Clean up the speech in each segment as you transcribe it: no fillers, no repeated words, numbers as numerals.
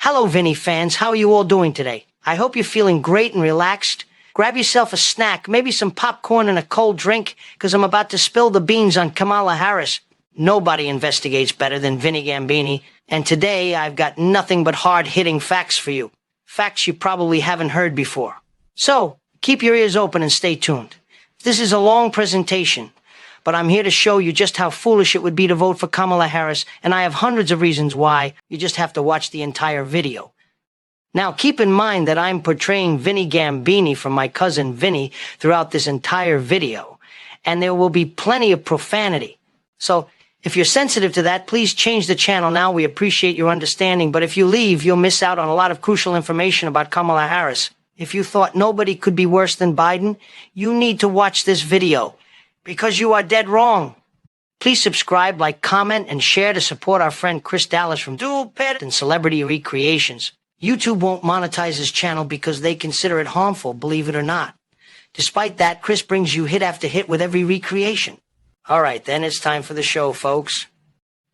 Hello, Vinny fans. How are you all doing today? I hope you're feeling great and relaxed. Grab yourself a snack, maybe some popcorn and a cold drink, because I'm about to spill the beans on Kamala Harris. Nobody investigates better than Vinny Gambini, and today I've got nothing but hard-hitting facts for you. Facts you probably haven't heard before. So, keep your ears open and stay tuned. This is a long presentation, but I'm here to show you just how foolish it would be to vote for Kamala Harris, and I have hundreds of reasons why. You just have to watch the entire video. Now, keep in mind that I'm portraying Vinny Gambini from my cousin Vinny throughout this entire video, and there will be plenty of profanity. So, if you're sensitive to that, please change the channel now. We appreciate your understanding, but if you leave, you'll miss out on a lot of crucial information about Kamala Harris. If you thought nobody could be worse than Biden, you need to watch this video, because you are dead wrong. Please subscribe, like, comment, and share to support our friend Chris Dallas from Dual Pet and Celebrity Recreations. YouTube won't monetize his channel because they consider it harmful, believe it or not. Despite that, Chris brings you hit after hit with every recreation. All right, then it's time for the show, folks.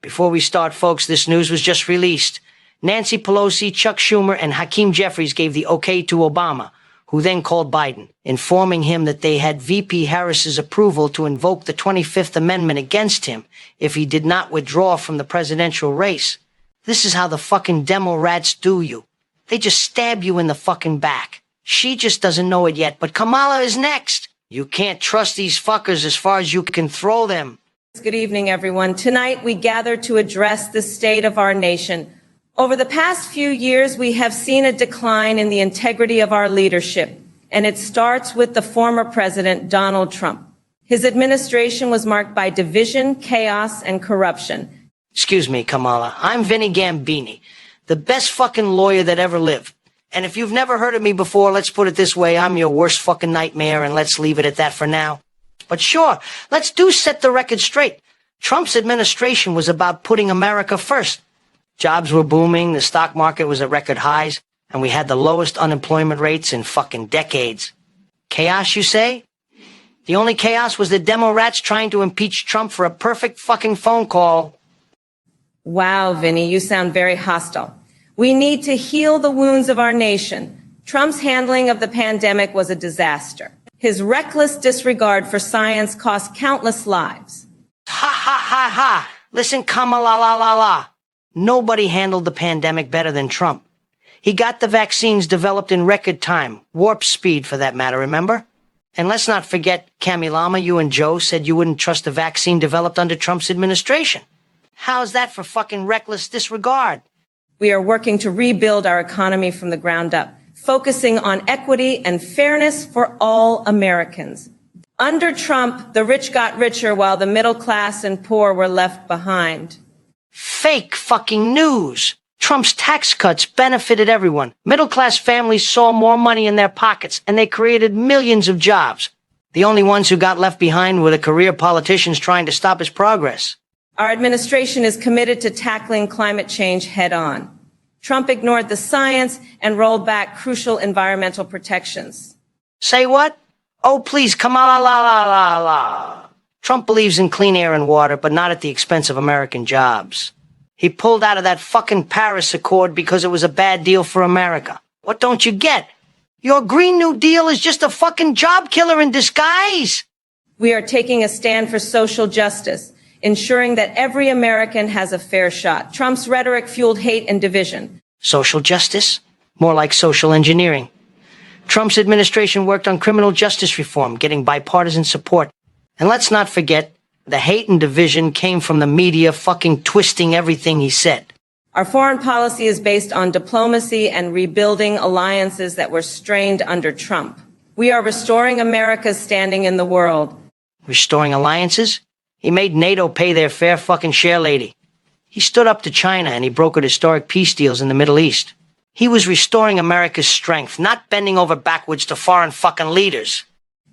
Before we start, folks, this news was just released. Nancy Pelosi, Chuck Schumer, and Hakeem Jeffries gave the okay to Obama, who then called Biden, informing him that they had VP Harris's approval to invoke the 25th Amendment against him if he did not withdraw from the presidential race. This is how the fucking demo rats do you. They just stab you in the fucking back. She just doesn't know it yet, but Kamala is next. You can't trust these fuckers as far as you can throw them. Good evening, everyone. Tonight we gather to address the state of our nation. Over the past few years, we have seen a decline in the integrity of our leadership, and it starts with the former president, Donald Trump. His administration was marked by division, chaos, and corruption. Excuse me, Kamala. I'm Vinny Gambini, the best fucking lawyer that ever lived. And if you've never heard of me before, let's put it this way, I'm your worst fucking nightmare, and let's leave it at that for now. But sure, let's set the record straight. Trump's administration was about putting America first. Jobs were booming, the stock market was at record highs, and we had the lowest unemployment rates in fucking decades. Chaos, you say? The only chaos was the demo rats trying to impeach Trump for a perfect fucking phone call. Wow, Vinny, you sound very hostile. We need to heal the wounds of our nation. Trump's handling of the pandemic was a disaster. His reckless disregard for science cost countless lives. Ha ha ha ha! Listen, Kamala la la la. Nobody handled the pandemic better than Trump. He got the vaccines developed in record time, warp speed for that matter, remember? And let's not forget, Kamala, you and Joe said you wouldn't trust a vaccine developed under Trump's administration. How's that for fucking reckless disregard? We are working to rebuild our economy from the ground up, focusing on equity and fairness for all Americans. Under Trump, the rich got richer while the middle class and poor were left behind. Fake fucking news. Trump's tax cuts benefited everyone. Middle-class families saw more money in their pockets, and they created millions of jobs. The only ones who got left behind were the career politicians trying to stop his progress. Our administration is committed to tackling climate change head-on. Trump ignored the science and rolled back crucial environmental protections. Say what? Oh, please, Kamala la la la la. Trump believes in clean air and water, but not at the expense of American jobs. He pulled out of that fucking Paris Accord because it was a bad deal for America. What don't you get? Your Green New Deal is just a fucking job killer in disguise. We are taking a stand for social justice, ensuring that every American has a fair shot. Trump's rhetoric fueled hate and division. Social justice? More like social engineering. Trump's administration worked on criminal justice reform, getting bipartisan support. And let's not forget, the hate and division came from the media fucking twisting everything he said. Our foreign policy is based on diplomacy and rebuilding alliances that were strained under Trump. We are restoring America's standing in the world. Restoring alliances? He made NATO pay their fair fucking share, lady. He stood up to China and he brokered historic peace deals in the Middle East. He was restoring America's strength, not bending over backwards to foreign fucking leaders.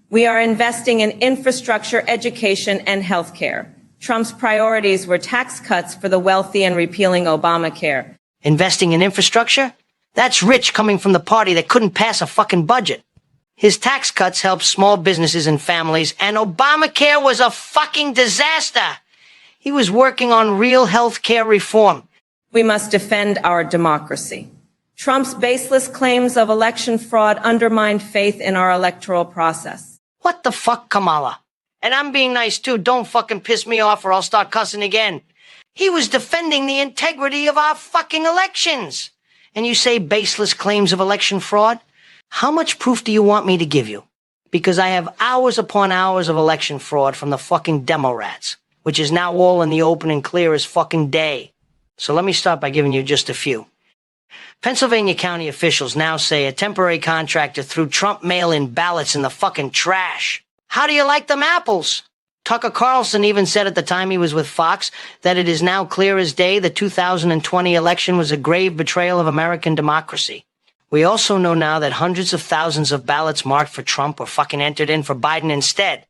We are investing in infrastructure, education, and health care. Trump's priorities were tax cuts for the wealthy and repealing Obamacare. Investing in infrastructure? That's rich coming from the party that couldn't pass a fucking budget. His tax cuts helped small businesses and families, and Obamacare was a fucking disaster. He was working on real health care reform. We must defend our democracy. Trump's baseless claims of election fraud undermined faith in our electoral process. What the fuck, Kamala? And I'm being nice too. Don't fucking piss me off or I'll start cussing again. He was defending the integrity of our fucking elections. And you say baseless claims of election fraud? How much proof do you want me to give you? Because I have hours upon hours of election fraud from the fucking demo rats, which is now all in the open and clear as fucking day. So let me start by giving you just a few. Pennsylvania County officials now say a temporary contractor threw Trump mail-in ballots in the fucking trash. How do you like them apples? Tucker Carlson even said at the time he was with Fox that it is now clear as day the 2020 election was a grave betrayal of American democracy. We also know now that hundreds of thousands of ballots marked for Trump were fucking entered in for Biden instead.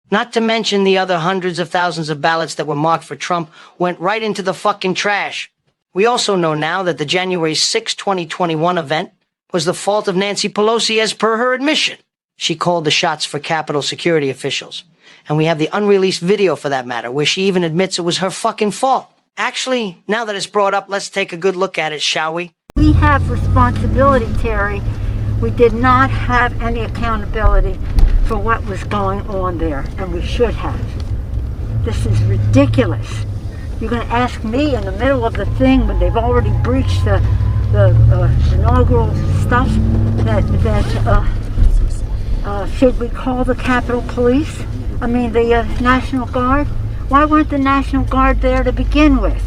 Not to mention the other hundreds of thousands of ballots that were marked for Trump went right into the fucking trash. We also know now that the January 6, 2021 event was the fault of Nancy Pelosi as per her admission. She called the shots for Capitol security officials. And we have the unreleased video for that matter, where she even admits it was her fucking fault. Actually, now that it's brought up, let's take a good look at it, shall we? We have responsibility, Terry. We did not have any accountability for what was going on there, and we should have. This is ridiculous. You're going to ask me in the middle of the thing when they've already breached the inaugural stuff should we call the Capitol Police? The National Guard? Why weren't the National Guard there to begin with?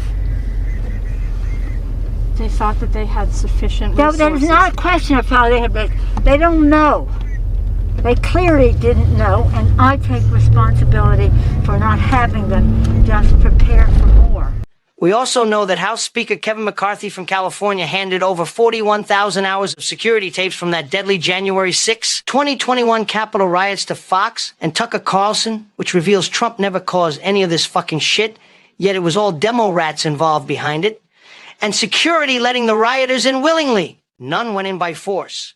They thought that they had sufficient resources. That is not a question of how they had. They don't know. They clearly didn't know, and I take responsibility for not having them just prepare for more. We also know that House Speaker Kevin McCarthy from California handed over 41,000 hours of security tapes from that deadly January 6, 2021 Capitol riots to Fox and Tucker Carlson, which reveals Trump never caused any of this fucking shit, yet it was all demo rats involved behind it. And security letting the rioters in willingly. None went in by force.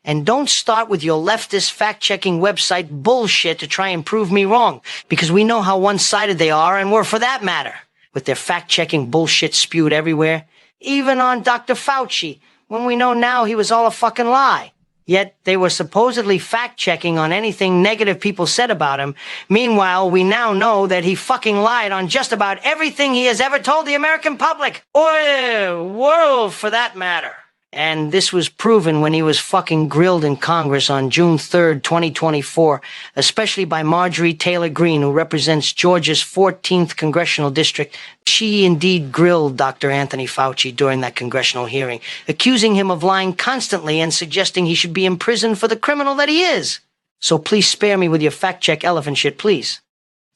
And don't start with your leftist fact-checking website bullshit to try and prove me wrong, because we know how one-sided they are, and we're for that matter, with their fact-checking bullshit spewed everywhere, even on Dr. Fauci, when we know now he was all a fucking lie. Yet they were supposedly fact-checking on anything negative people said about him. Meanwhile, we now know that he fucking lied on just about everything he has ever told the American public, or the world for that matter. And this was proven when he was fucking grilled in Congress on June 3rd, 2024, especially by Marjorie Taylor Greene, who represents Georgia's 14th congressional district. She indeed grilled Dr. Anthony Fauci during that congressional hearing, accusing him of lying constantly and suggesting he should be imprisoned for the criminal that he is. So please spare me with your fact-check elephant shit, please.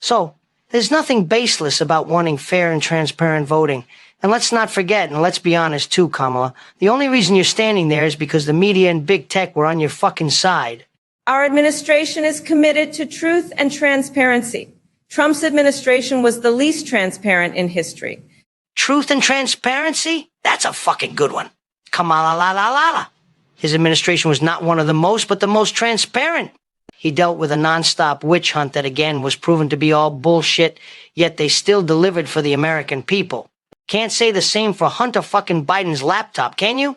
So, there's nothing baseless about wanting fair and transparent voting. And let's not forget, and let's be honest too, Kamala, the only reason you're standing there is because the media and big tech were on your fucking side. Our administration is committed to truth and transparency. Trump's administration was the least transparent in history. Truth and transparency? That's a fucking good one. Kamala la la la la. His administration was not one of the most, but the most transparent. He dealt with a nonstop witch hunt that again was proven to be all bullshit, yet they still delivered for the American people. Can't say the same for Hunter fucking Biden's laptop, can you?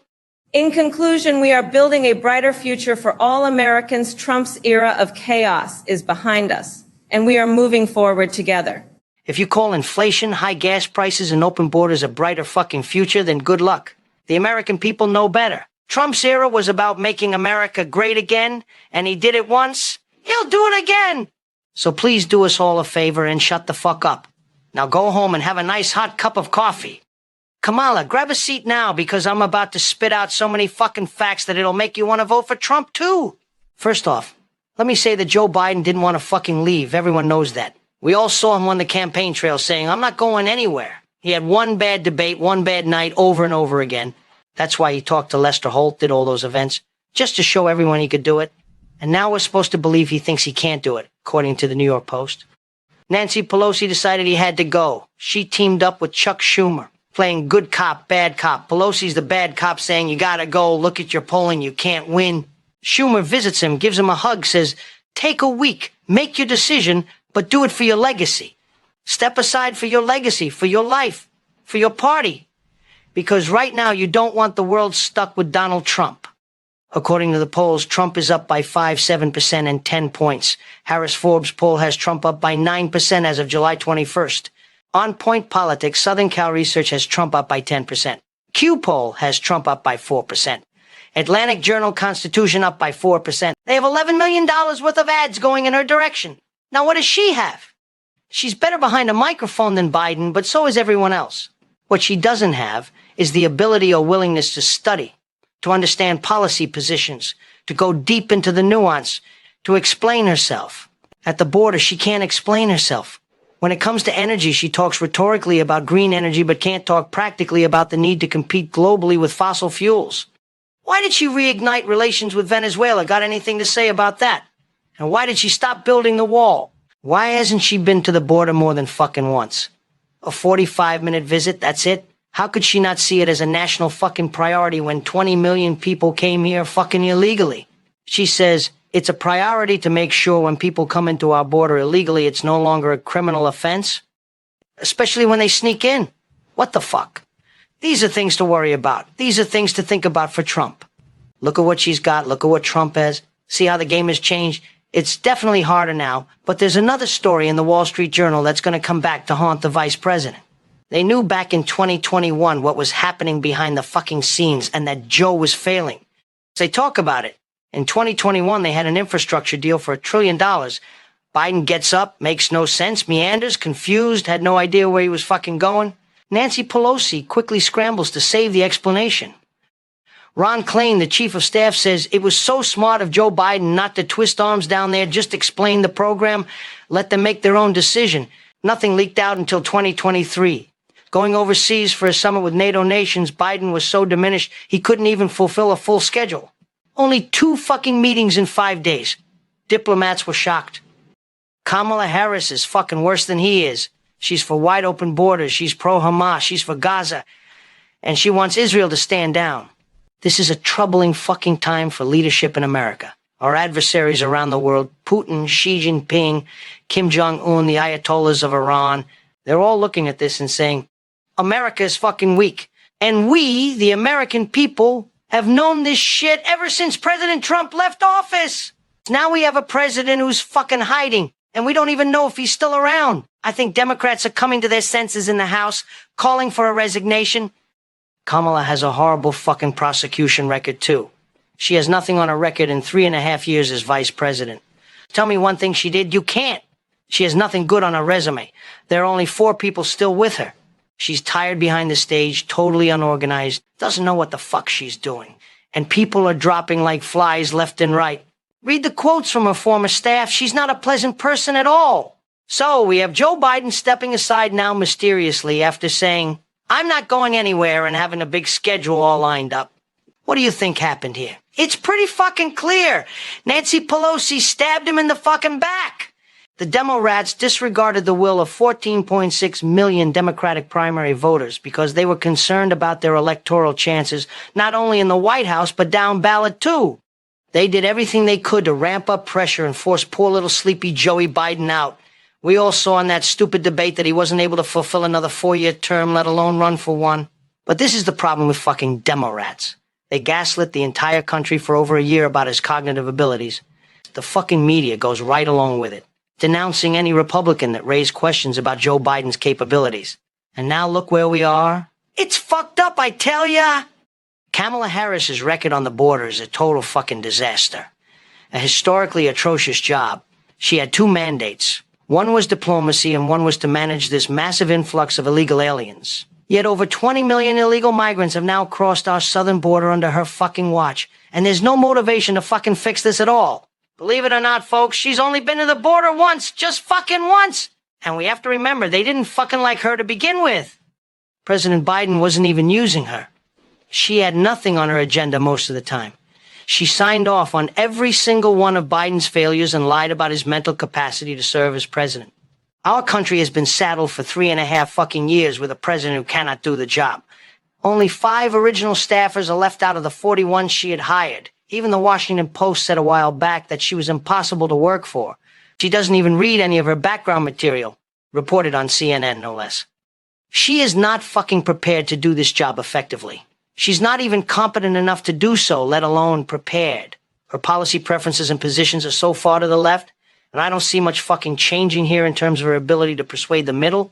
In conclusion, we are building a brighter future for all Americans. Trump's era of chaos is behind us, and we are moving forward together. If you call inflation, high gas prices, and open borders a brighter fucking future, then good luck. The American people know better. Trump's era was about making America great again, and he did it once. He'll do it again. So please do us all a favor and shut the fuck up. Now go home and have a nice hot cup of coffee. Kamala, grab a seat now because I'm about to spit out so many fucking facts that it'll make you want to vote for Trump too. First off, let me say that Joe Biden didn't want to fucking leave. Everyone knows that. We all saw him on the campaign trail saying, I'm not going anywhere. He had one bad debate, one bad night over and over again. That's why he talked to Lester Holt, did all those events, just to show everyone he could do it. And now we're supposed to believe he thinks he can't do it, according to the New York Post. Nancy Pelosi decided he had to go. She teamed up with Chuck Schumer, playing good cop, bad cop. Pelosi's the bad cop saying, you gotta go, look at your polling, you can't win. Schumer visits him, gives him a hug, says, take a week, make your decision, but do it for your legacy. Step aside for your legacy, for your life, for your party. Because right now you don't want the world stuck with Donald Trump. According to the polls, Trump is up by 5, 7%, and 10 points. Harris Forbes poll has Trump up by 9% as of July 21st. On Point Politics, Southern Cal Research has Trump up by 10%. Q poll has Trump up by 4%. Atlantic Journal-Constitution up by 4%. They have $11 million worth of ads going in her direction. Now what does she have? She's better behind a microphone than Biden, but so is everyone else. What she doesn't have is the ability or willingness to study, to understand policy positions, to go deep into the nuance, to explain herself. At the border, she can't explain herself. When it comes to energy, she talks rhetorically about green energy, but can't talk practically about the need to compete globally with fossil fuels. Why did she reignite relations with Venezuela? Got anything to say about that? And why did she stop building the wall? Why hasn't she been to the border more than fucking once? A 45-minute visit, that's it? How could she not see it as a national fucking priority when 20 million people came here fucking illegally? She says, it's a priority to make sure when people come into our border illegally, it's no longer a criminal offense. Especially when they sneak in. What the fuck? These are things to worry about. These are things to think about for Trump. Look at what she's got. Look at what Trump has. See how the game has changed? It's definitely harder now, but there's another story in the Wall Street Journal that's going to come back to haunt the vice president. They knew back in 2021 what was happening behind the fucking scenes and that Joe was failing. They talk about it. In 2021, they had an infrastructure deal for $1 trillion. Biden gets up, makes no sense, meanders, confused, had no idea where he was fucking going. Nancy Pelosi quickly scrambles to save the explanation. Ron Klain, the chief of staff, says it was so smart of Joe Biden not to twist arms down there, just explain the program, let them make their own decision. Nothing leaked out until 2023. Going overseas for a summit with NATO nations, Biden was so diminished he couldn't even fulfill a full schedule. Only 2 fucking meetings in 5 days. Diplomats were shocked. Kamala Harris is fucking worse than he is. She's for wide open borders. She's pro-Hamas. She's for Gaza. And she wants Israel to stand down. This is a troubling fucking time for leadership in America. Our adversaries around the world, Putin, Xi Jinping, Kim Jong-un, the Ayatollahs of Iran, they're all looking at this and saying, America is fucking weak. And we, the American people, have known this shit ever since President Trump left office. Now we have a president who's fucking hiding, and we don't even know if he's still around. I think Democrats are coming to their senses in the House, calling for a resignation. Kamala has a horrible fucking prosecution record, too. She has nothing on her record in 3.5 years as vice president. Tell me one thing she did. You can't. She has nothing good on her resume. There are only 4 people still with her. She's tired behind the stage, totally unorganized, doesn't know what the fuck she's doing. And people are dropping like flies left and right. Read the quotes from her former staff. She's not a pleasant person at all. So we have Joe Biden stepping aside now mysteriously after saying, I'm not going anywhere, and having a big schedule all lined up. What do you think happened here? It's pretty fucking clear. Nancy Pelosi stabbed him in the fucking back. The Demo rats disregarded the will of 14.6 million Democratic primary voters because they were concerned about their electoral chances, not only in the White House, but down ballot too. They did everything they could to ramp up pressure and force poor little sleepy Joey Biden out. We all saw in that stupid debate that he wasn't able to fulfill another 4-year term, let alone run for one. But this is the problem with fucking Demo rats. They gaslit the entire country for over a year about his cognitive abilities. The fucking media goes right along with it, denouncing any Republican that raised questions about Joe Biden's capabilities. And now look where we are. It's fucked up, I tell ya! Kamala Harris's record on the border is a total fucking disaster. A historically atrocious job. She had 2 mandates. One was diplomacy and one was to manage this massive influx of illegal aliens. Yet over 20 million illegal migrants have now crossed our southern border under her fucking watch. And there's no motivation to fucking fix this at all. Believe it or not, folks, she's only been to the border once, just fucking once. And we have to remember, they didn't fucking like her to begin with. President Biden wasn't even using her. She had nothing on her agenda most of the time. She signed off on every single one of Biden's failures and lied about his mental capacity to serve as president. Our country has been saddled for 3.5 fucking years with a president who cannot do the job. Only 5 original staffers are left out of the 41 she had hired. Even the Washington Post said a while back that she was impossible to work for. She doesn't even read any of her background material, reported on CNN no less. She is not fucking prepared to do this job effectively. She's not even competent enough to do so, let alone prepared. Her policy preferences and positions are so far to the left, and I don't see much fucking changing here in terms of her ability to persuade the middle.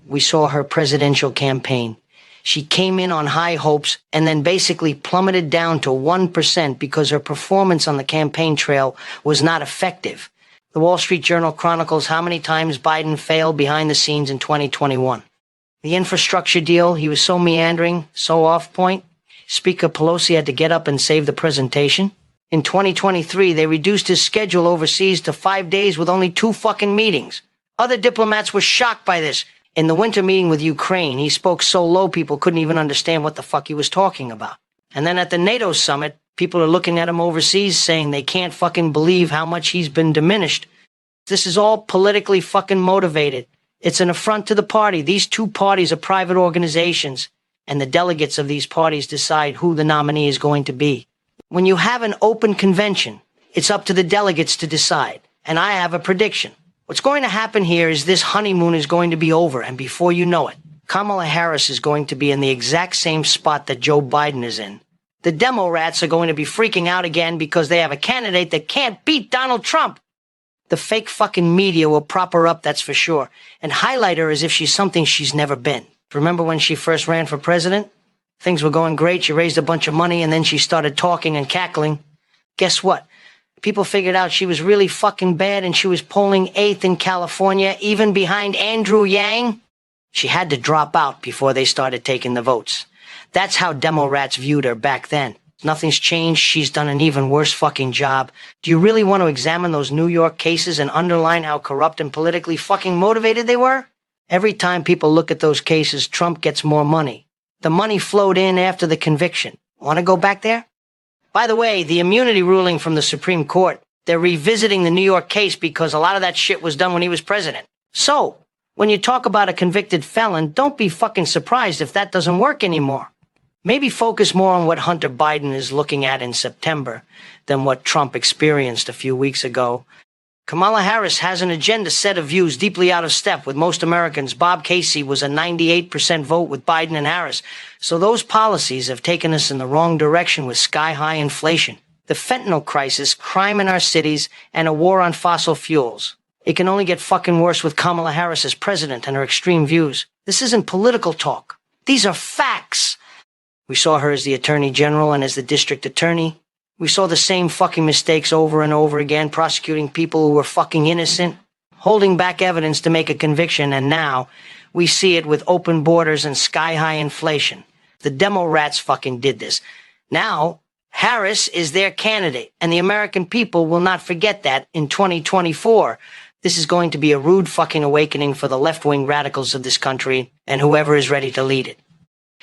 We saw her presidential campaign. She came in on high hopes and then basically plummeted down to 1% because her performance on the campaign trail was not effective. The Wall Street Journal chronicles how many times Biden failed behind the scenes in 2021. The infrastructure deal, he was so meandering, so off point. Speaker Pelosi had to get up and save the presentation. In 2023, they reduced his schedule overseas to 5 days with only 2 fucking meetings. Other diplomats were shocked by this. In the winter meeting with Ukraine, he spoke so low people couldn't even understand what the fuck he was talking about. And then at the NATO summit, people are looking at him overseas saying they can't fucking believe how much he's been diminished. This is all politically fucking motivated. It's an affront to the party. These 2 parties are private organizations, and the delegates of these parties decide who the nominee is going to be. When you have an open convention, it's up to the delegates to decide. And I have a prediction. What's going to happen here is this honeymoon is going to be over, and before you know it, Kamala Harris is going to be in the exact same spot that Joe Biden is in. The demo rats are going to be freaking out again because they have a candidate that can't beat Donald Trump. The fake fucking media will prop her up, that's for sure, and highlight her as if she's something she's never been. Remember when she first ran for president? Things were going great, she raised a bunch of money, and then she started talking and cackling. Guess what? People figured out she was really fucking bad, and she was polling 8th in California, even behind Andrew Yang. She had to drop out before they started taking the votes. That's how demo rats viewed her back then. Nothing's changed. She's done an even worse fucking job. Do you really want to examine those New York cases and underline how corrupt and politically fucking motivated they were? Every time people look at those cases, Trump gets more money. The money flowed in after the conviction. Want to go back there? By the way, the immunity ruling from the Supreme Court, they're revisiting the New York case because a lot of that shit was done when he was president. So, when you talk about a convicted felon, don't be fucking surprised if that doesn't work anymore. Maybe focus more on what Hunter Biden is looking at in September than what Trump experienced a few weeks ago. Kamala Harris has an agenda set of views deeply out of step with most Americans. Bob Casey was a 98% vote with Biden and Harris. So those policies have taken us in the wrong direction with sky-high inflation, the fentanyl crisis, crime in our cities, and a war on fossil fuels. It can only get fucking worse with Kamala Harris as president and her extreme views. This isn't political talk. These are facts. We saw her as the attorney general and as the district attorney. We saw the same fucking mistakes over and over again, prosecuting people who were fucking innocent, holding back evidence to make a conviction, and now we see it with open borders and sky-high inflation. The demo rats fucking did this. Now, Harris is their candidate, and the American people will not forget that in 2024. This is going to be a rude fucking awakening for the left-wing radicals of this country and whoever is ready to lead it.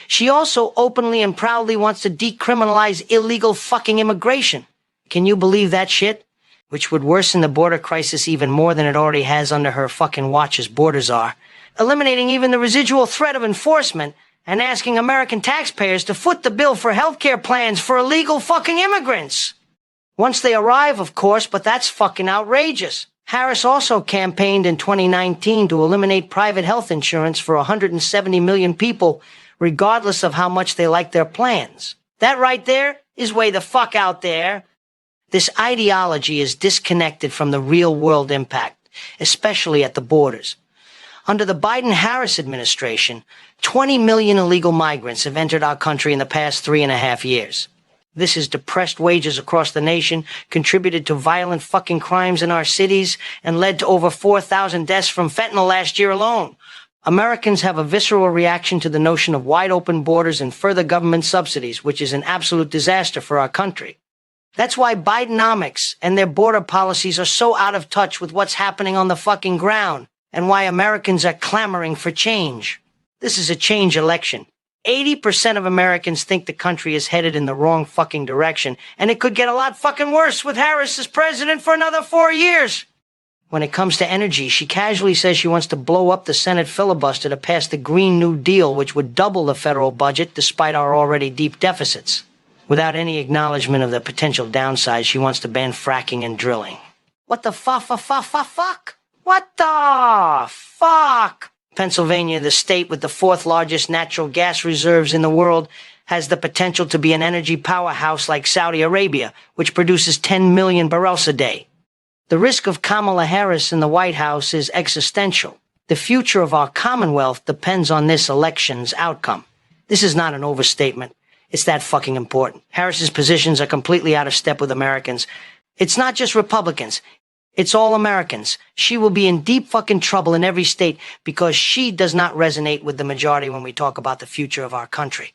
She also openly and proudly wants to decriminalize illegal fucking immigration. Can you believe that shit? Which would worsen the border crisis even more than it already has under her fucking watch as borders are. Eliminating even the residual threat of enforcement and asking American taxpayers to foot the bill for healthcare plans for illegal fucking immigrants. Once they arrive, of course, but that's fucking outrageous. Harris also campaigned in 2019 to eliminate private health insurance for 170 million people, regardless of how much they like their plans. That right there is way the fuck out there. This ideology is disconnected from the real-world impact, especially at the borders. Under the Biden-Harris administration, 20 million illegal migrants have entered our country in the past 3.5 years. This has depressed wages across the nation, contributed to violent fucking crimes in our cities, and led to over 4,000 deaths from fentanyl last year alone. Americans have a visceral reaction to the notion of wide-open borders and further government subsidies, which is an absolute disaster for our country. That's why Bidenomics and their border policies are so out of touch with what's happening on the fucking ground, and why Americans are clamoring for change. This is a change election. 80% of Americans think the country is headed in the wrong fucking direction, and it could get a lot fucking worse with Harris as president for another 4 years. When it comes to energy, she casually says she wants to blow up the Senate filibuster to pass the Green New Deal, which would double the federal budget despite our already deep deficits. Without any acknowledgement of the potential downsides, she wants to ban fracking and drilling. What the fuck? What the fuck? Pennsylvania, the state with the fourth largest natural gas reserves in the world, has the potential to be an energy powerhouse like Saudi Arabia, which produces 10 million barrels a day. The risk of Kamala Harris in the White House is existential. The future of our Commonwealth depends on this election's outcome. This is not an overstatement. It's that fucking important. Harris's positions are completely out of step with Americans. It's not just Republicans. It's all Americans. She will be in deep fucking trouble in every state because she does not resonate with the majority when we talk about the future of our country.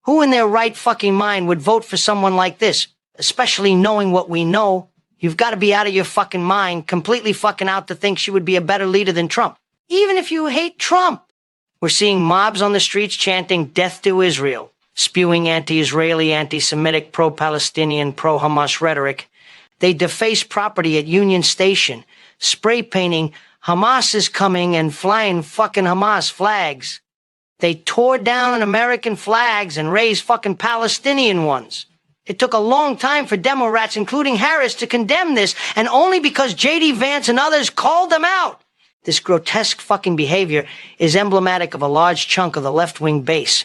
Who in their right fucking mind would vote for someone like this? Especially knowing what we know. You've got to be out of your fucking mind, completely fucking out to think she would be a better leader than Trump. Even if you hate Trump. We're seeing mobs on the streets chanting death to Israel, spewing anti-Israeli, anti-Semitic, pro-Palestinian, pro-Hamas rhetoric. They deface property at Union Station, spray painting Hamas is coming and flying fucking Hamas flags. They tore down American flags and raised fucking Palestinian ones. It took a long time for Democrats, including Harris, to condemn this, and only because J.D. Vance and others called them out. This grotesque fucking behavior is emblematic of a large chunk of the left-wing base.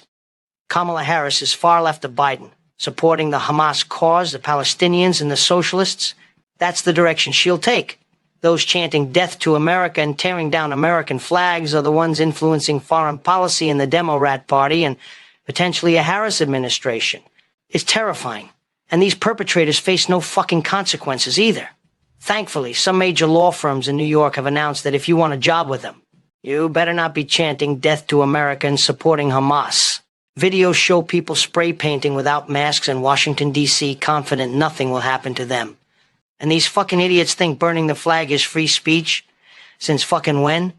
Kamala Harris is far left of Biden, supporting the Hamas cause, the Palestinians, and the socialists. That's the direction she'll take. Those chanting death to America and tearing down American flags are the ones influencing foreign policy in the Democrat Party and potentially a Harris administration. It's terrifying. And these perpetrators face no fucking consequences either. Thankfully, some major law firms in New York have announced that if you want a job with them, you better not be chanting death to America and supporting Hamas. Videos show people spray painting without masks in Washington, D.C., confident nothing will happen to them. And these fucking idiots think burning the flag is free speech? Since fucking when?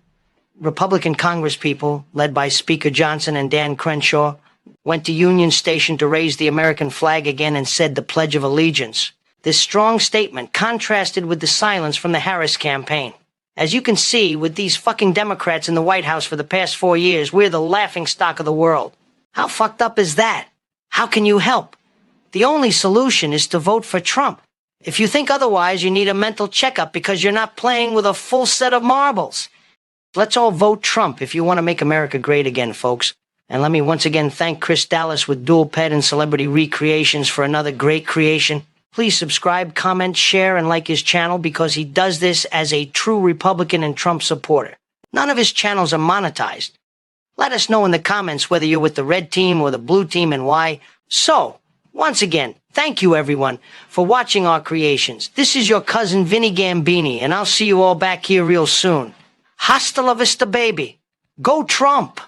Republican congresspeople, led by Speaker Johnson and Dan Crenshaw, went to Union Station to raise the American flag again and said the Pledge of Allegiance. This strong statement contrasted with the silence from the Harris campaign. As you can see, with these fucking Democrats in the White House for the past 4 years, we're the laughingstock of the world. How fucked up is that? How can you help? The only solution is to vote for Trump. If you think otherwise, you need a mental checkup because you're not playing with a full set of marbles. Let's all vote Trump if you want to make America great again, folks. And let me once again thank Chris Dallas with Dual Pet and Celebrity Recreations for another great creation. Please subscribe, comment, share, and like his channel because he does this as a true Republican and Trump supporter. None of his channels are monetized. Let us know in the comments whether you're with the red team or the blue team and why. So, once again, thank you everyone for watching our creations. This is your cousin Vinny Gambini, and I'll see you all back here real soon. Hasta la vista, baby. Go Trump!